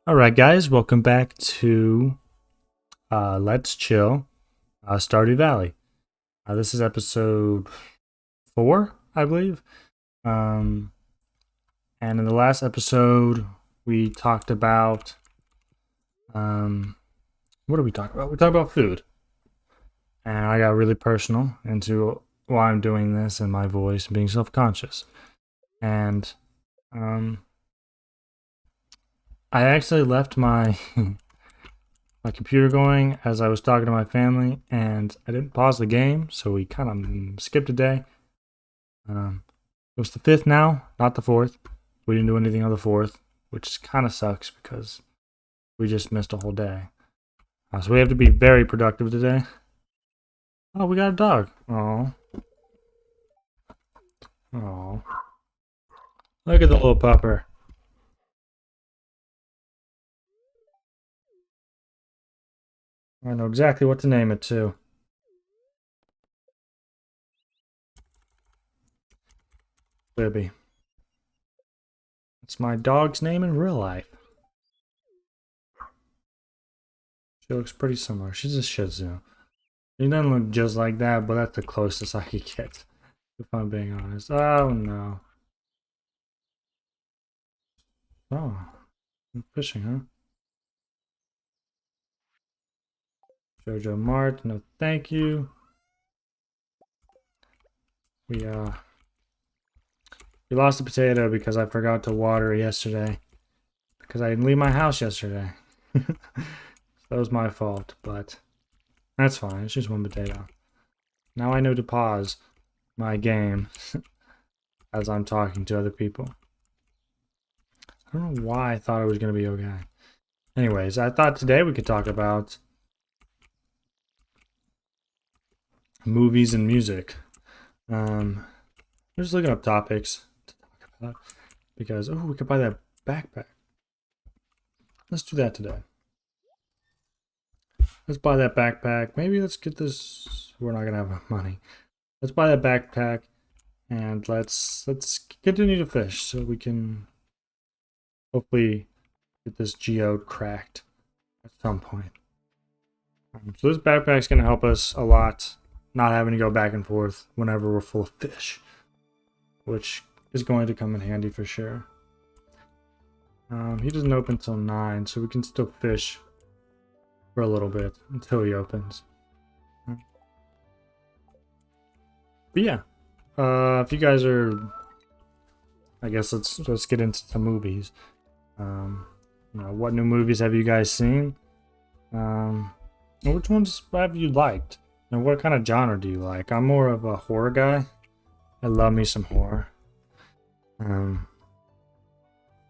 Alright guys, welcome back to Let's Chill Stardew Valley. This is episode 4, I believe. And in the last episode, we talked about... what did we talk about? We talked about food. And I got really personal into why I'm doing this and my voice and being self-conscious. And I actually left my my computer going as I was talking to my family, and I didn't pause the game, so we kind of skipped a day. It was the 5th now, not the 4th. We didn't do anything on the 4th, which kind of sucks because we just missed a whole day. So we have to be very productive today. Oh, we got a dog. Oh. Oh. Look at the little pupper. I know exactly what to name it too. Libby. It's my dog's name in real life. She looks pretty similar. She's a Shih Tzu. She doesn't look just like that, but that's the closest I could get, if I'm being honest. Oh no. Oh, I'm fishing, huh? Jojo Mart, no thank you. We lost a potato because I forgot to water yesterday. Because I didn't leave my house yesterday. That was my fault, but that's fine. It's just one potato. Now I know to pause my game as I'm talking to other people. I don't know why I thought it was going to be okay. Anyways, I thought today we could talk about movies and music. I'm just looking up topics to talk about because, oh, we could buy that backpack. Let's do that today. Let's buy that backpack. Maybe let's get this. We're not going to have enough money. Let's buy that backpack and let's continue to fish so we can hopefully get this geode cracked at some point. So this backpack's going to help us a lot, not having to go back and forth whenever we're full of fish, which is going to come in handy for sure. He doesn't open till 9, so we can still fish for a little bit until he opens. But yeah, if you guys are, I guess let's get into some movies. What new movies have you guys seen? Which ones have you liked? And what kind of genre do you like? I'm more of a horror guy. I love me some horror. I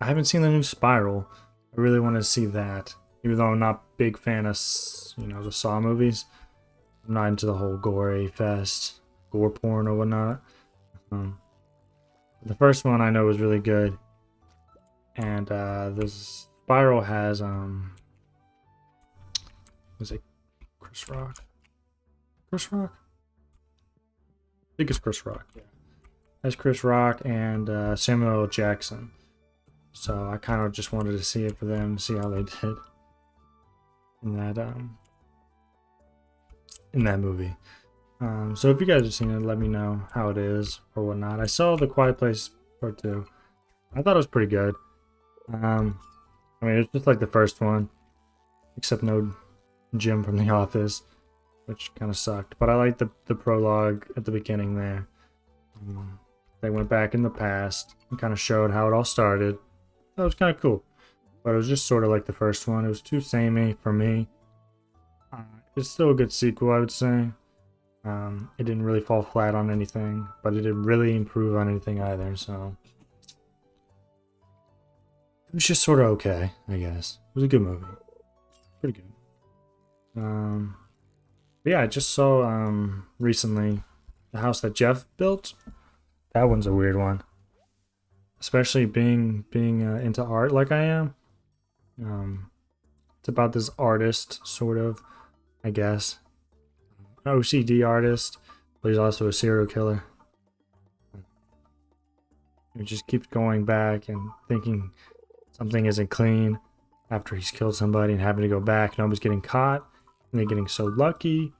haven't seen the new Spiral. I really want to see that. Even though I'm not a big fan of, the Saw movies. I'm not into the whole gory fest, gore porn or whatnot. The first one I know was really good. And this Spiral has, was it Chris Rock? Chris Rock? I think it's Chris Rock, yeah. That's Chris Rock and Samuel L. Jackson. So I kind of just wanted to see it for them, to see how they did in that movie. So if you guys have seen it, let me know how it is or whatnot. I saw The Quiet Place Part 2. I thought it was pretty good. It's just like the first one, except no Jim from The Office, which kind of sucked. But I liked the prologue at the beginning there. They went back in the past and kind of showed how it all started. That was kind of cool. But it was just sort of like the first one. It was too samey for me. It's still a good sequel, I would say. It didn't really fall flat on anything, but it didn't really improve on anything either, so... It was just sort of okay, I guess. It was a good movie. Pretty good. But yeah, I just saw recently the house that Jeff built. That one's a weird one. Especially being into art like I am. It's about this artist, sort of, I guess. An OCD artist, but he's also a serial killer. He just keeps going back and thinking something isn't clean after he's killed somebody and having to go back and almost getting caught and then getting so lucky.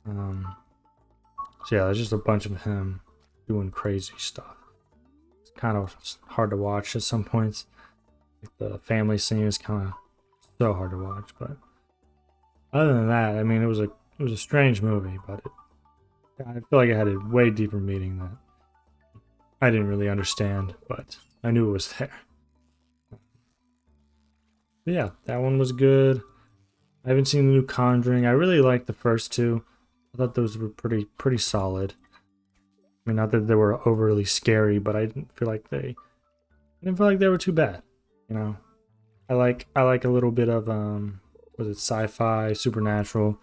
So yeah, there's just a bunch of him doing crazy stuff. It's kind of hard to watch at some points. Like the family scene is kind of so hard to watch, but other than that, I mean, it was a strange movie, but I feel like it had a way deeper meaning that I didn't really understand, but I knew it was there. But yeah, that one was good. I haven't seen the new Conjuring. I really liked the first two. I thought those were pretty solid. I mean, not that they were overly scary, but I didn't feel like they were too bad. You know, I like a little bit of was it sci-fi, supernatural,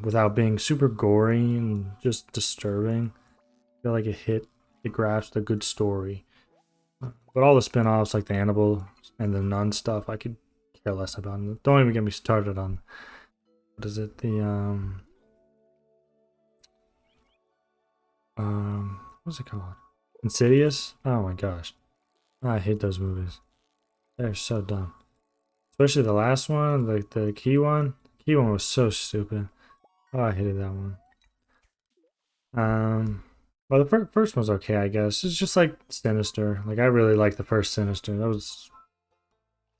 without being super gory and just disturbing. I feel like it grasped a good story. But all the spin-offs like the Annabelle and the Nun stuff, I could care less about. Don't even get me started on what is it? The what's it called? Insidious? Oh my gosh. I hate those movies. They're so dumb. Especially the last one, like the key one. The key one was so stupid. Oh, I hated that one. Well, the first one's okay, I guess. It's just like Sinister. Like I really like the first Sinister.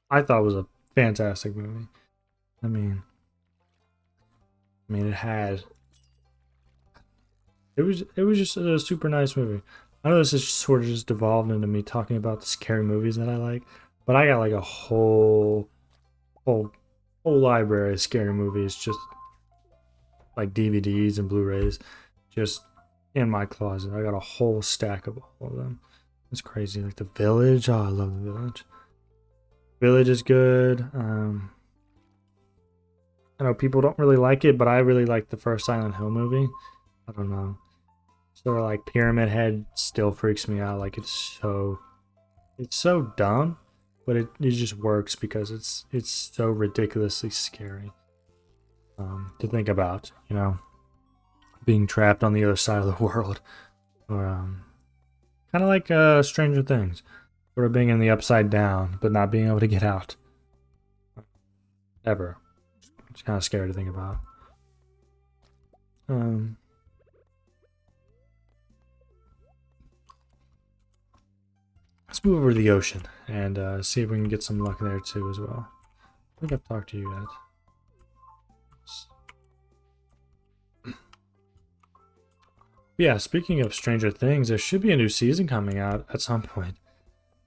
I thought it was a fantastic movie. I mean, it had it was just a super nice movie. I know this is sort of just devolved into me talking about the scary movies that I like, but I got like a whole whole library of scary movies, just like DVDs and Blu-rays, just in my closet. I got a whole stack of all of them. It's crazy. Like The Village. Oh, I love The Village. Village is good. I know people don't really like it, but I really like the first Silent Hill movie. I don't know. Sort of like Pyramid Head still freaks me out. Like it's so dumb, but it just works because it's so ridiculously scary to think about. You know, being trapped on the other side of the world, or kind of like Stranger Things, sort of being in the upside down but not being able to get out ever. It's kind of scary to think about. Um, let's move over to the ocean and see if we can get some luck there too as well. I think I've talked to you yet. Yeah, speaking of Stranger Things, there should be a new season coming out at some point.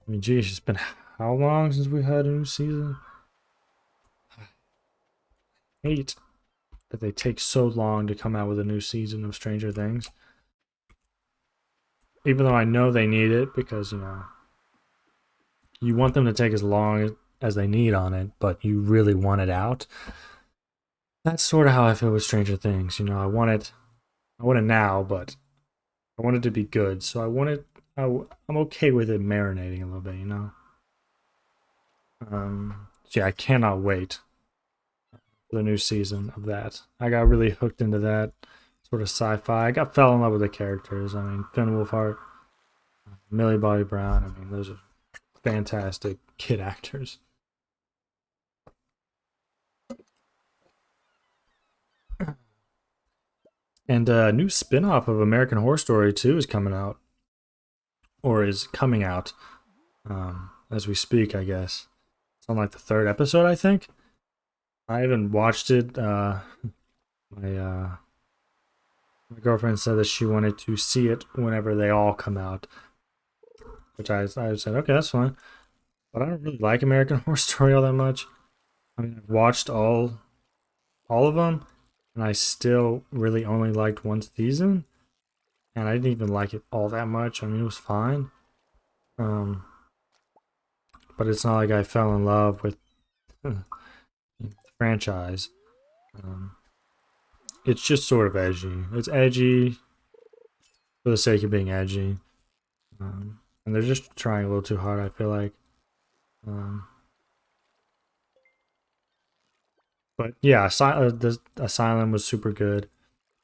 I mean, geez, it's been how long since we had a new season? I hate that they take so long to come out with a new season of Stranger Things. Even though I know they need it because, you want them to take as long as they need on it, but you really want it out. That's sort of how I feel with Stranger Things. I want it now, but I want it to be good. So I'm okay with it marinating a little bit. So yeah, I cannot wait for the new season of that. I got really hooked into that sort of sci-fi. Fell in love with the characters. I mean, Finn Wolfhard, Millie Bobby Brown. I mean, those are fantastic kid actors. And a new spin-off of American Horror Story 2 is coming out, or is coming out as we speak, I guess. It's on like the third episode, I think. I haven't watched it. My my girlfriend said that she wanted to see it whenever they all come out, which I said, okay, that's fine. But I don't really like American Horror Story all that much. I mean, I've watched all of them, and I still really only liked one season, and I didn't even like it all that much. I mean, it was fine. Um, but it's not like I fell in love with the franchise. Um, it's just sort of edgy. It's edgy for the sake of being edgy, and they're just trying a little too hard. I feel like. Um, but yeah, the Asylum was super good.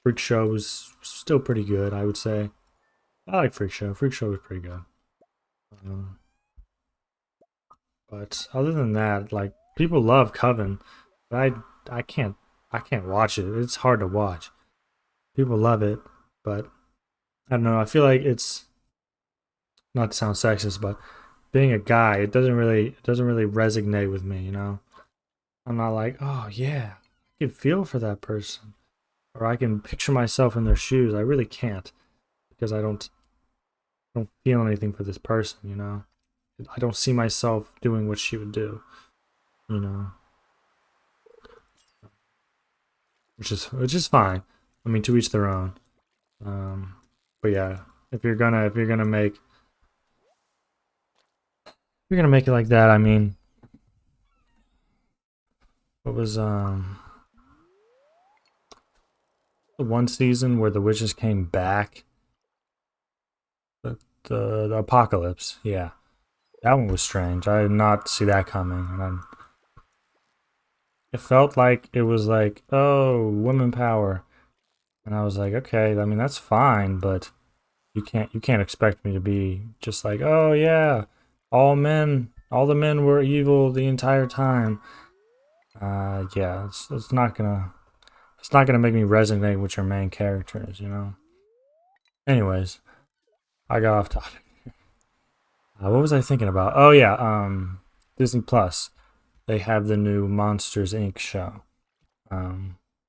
Freak Show was still pretty good, I would say. I like Freak Show. Freak Show was pretty good. Um, But other than that, like people love Coven, but I can't watch it. It's hard to watch. People love it, but I don't know. I feel like it's not to sound sexist, but being a guy, it doesn't really resonate with me. I'm not like, oh yeah, I can feel for that person, or I can picture myself in their shoes. I really can't because I don't feel anything for this person. I don't see myself doing what she would do. You know, which is fine. I mean, to each their own. Um, but yeah, if you're gonna make it like that, I mean, what was the one season where the witches came back? The apocalypse. Yeah, that one was strange. I did not see that coming, and it felt like it was like, oh, women power, and I was like, okay, I mean that's fine, but you can't expect me to be just like, oh yeah, all the men were evil the entire time. Yeah, it's not gonna make me resonate with your main characters. Anyways, I got off topic. What was I thinking about? Oh yeah, Disney Plus. They have the new Monsters Inc. show,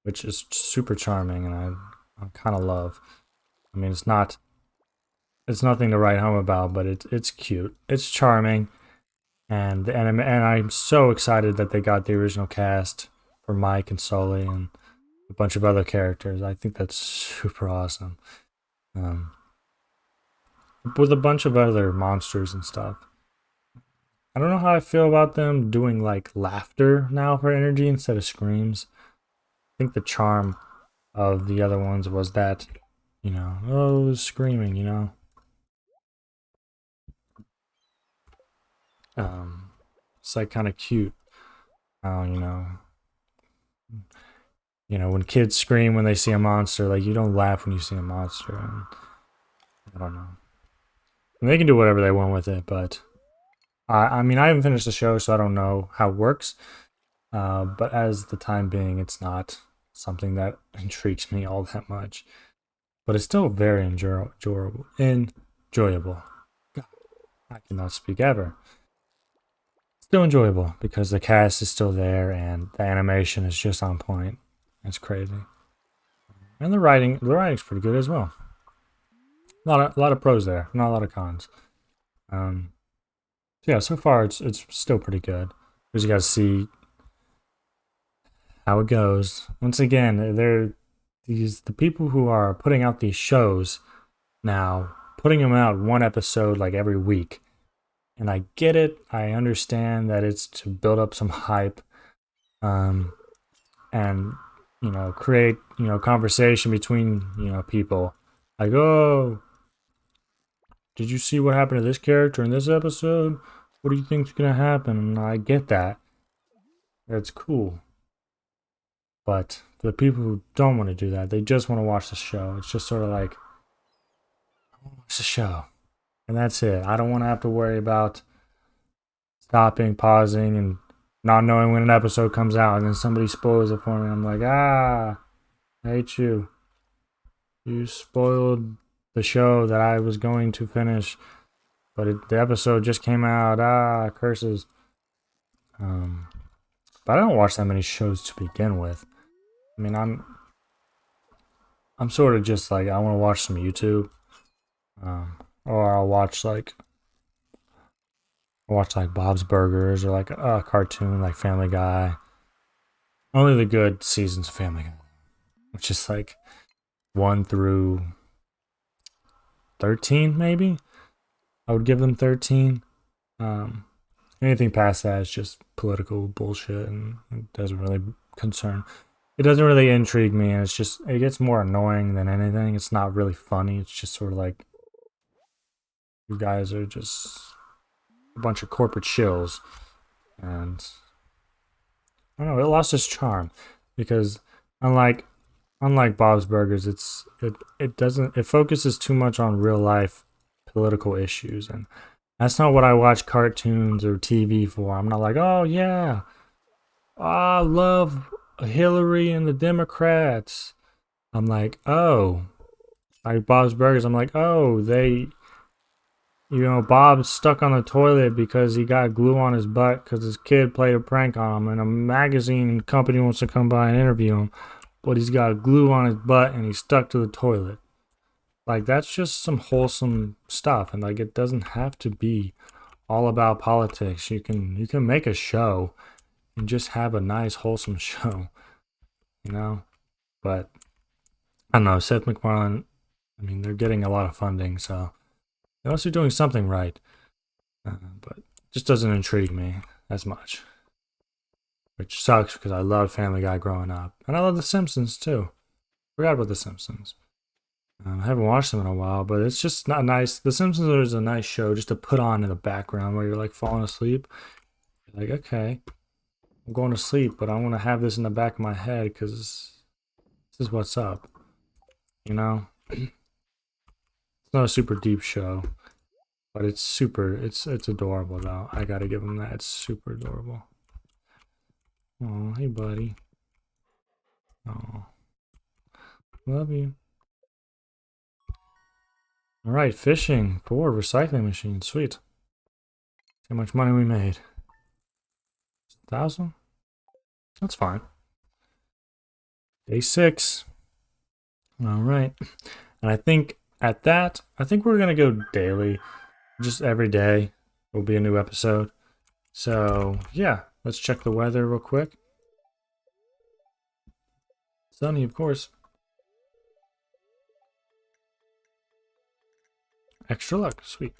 which is super charming, and I kind of love. I mean, it's nothing to write home about, but it's cute, it's charming, and I'm so excited that they got the original cast for Mike and Sully and a bunch of other characters. I think that's super awesome. Um, with a bunch of other monsters and stuff. I don't know how I feel about them doing like laughter now for energy instead of screams. I think the charm of the other ones was that, oh, it was screaming. Um, it's like kind of cute. How, when kids scream when they see a monster, like you don't laugh when you see a monster. And I don't know. And they can do whatever they want with it, but I mean, I haven't finished the show, so I don't know how it works. But as the time being, it's not something that intrigues me all that much. But it's still very enjoyable. God, I cannot speak ever. Still enjoyable because the cast is still there and the animation is just on point. It's crazy, and the writing's pretty good as well. A lot of pros there, not a lot of cons. Um, so yeah, so far it's still pretty good. We just got to see how it goes. Once again, they're the people who are putting out these shows now, putting them out one episode like every week. And I get it. I understand that it's to build up some hype, um, and create conversation between people. Like, oh, did you see what happened to this character in this episode? What do you think's gonna happen? And I get that. That's cool. But for the people who don't want to do that, they just want to watch the show. It's just sort of like, watch the show, and that's it. I don't want to have to worry about stopping, pausing, and not knowing when an episode comes out, and then somebody spoils it for me. I'm like, I hate you. You spoiled the show that I was going to finish, but the episode just came out. Curses. Um, but I don't watch that many shows to begin with. I mean, I'm sort of just like I want to watch some YouTube, or I'll watch like Bob's Burgers or like a cartoon like Family Guy. Only the good seasons of Family Guy, which is like 1 through 13, maybe. I would give them 13. Um, Anything past that is just political bullshit, and it doesn't really concern. It doesn't really intrigue me, and it gets more annoying than anything. It's not really funny. It's just sort of like you guys are just a bunch of corporate shills, and I don't know. It lost its charm because unlike Bob's Burgers, it focuses too much on real life political issues, and That's not what I watch cartoons or TV for. I'm not like, oh yeah, I love Hillary and the Democrats. I'm like, oh, like Bob's Burgers. I'm like, oh, Bob's stuck on the toilet because he got glue on his butt because his kid played a prank on him, and a magazine company wants to come by and interview him, but he's got glue on his butt and he's stuck to the toilet. Like, that's just some wholesome stuff, and like, it doesn't have to be all about politics. You can make a show and just have a nice wholesome show, you know. But I don't know, Seth MacFarlane. I mean, they're getting a lot of funding, so they must be doing something right. But it just doesn't intrigue me as much, which sucks because I loved Family Guy growing up, and I love The Simpsons too. Forgot about The Simpsons. I haven't watched them in a while, but it's just not nice. The Simpsons is a nice show just to put on in the background where you're like falling asleep. You're like, okay, I'm going to sleep, but I want to have this in the back of my head because this is what's up. You know, it's not a super deep show, but it's super. It's adorable though. I gotta give them that. It's super adorable. Oh, hey buddy. Oh, love you. All right, fishing for recycling machine. Sweet. See how much money we made. 1,000. That's fine. Day 6. All right. And I think at that, I think we're going to go daily. Just every day will be a new episode. So, yeah, let's check the weather real quick. Sunny, of course. Extra luck. Sweet.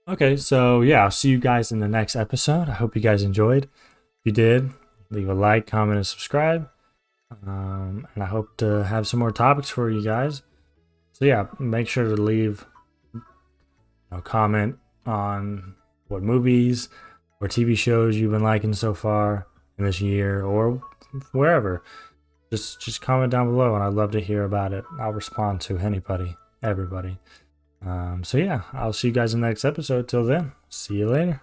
Okay, so yeah, I'll see you guys in the next episode. I hope you guys enjoyed. If you did, leave a like, comment, and subscribe. And I hope to have some more topics for you guys. So yeah, make sure to leave a comment on what movies or TV shows you've been liking so far in this year or wherever. Just comment down below, and I'd love to hear about it. I'll respond to anybody, everybody. So yeah, I'll see you guys in the next episode. Till then, see you later.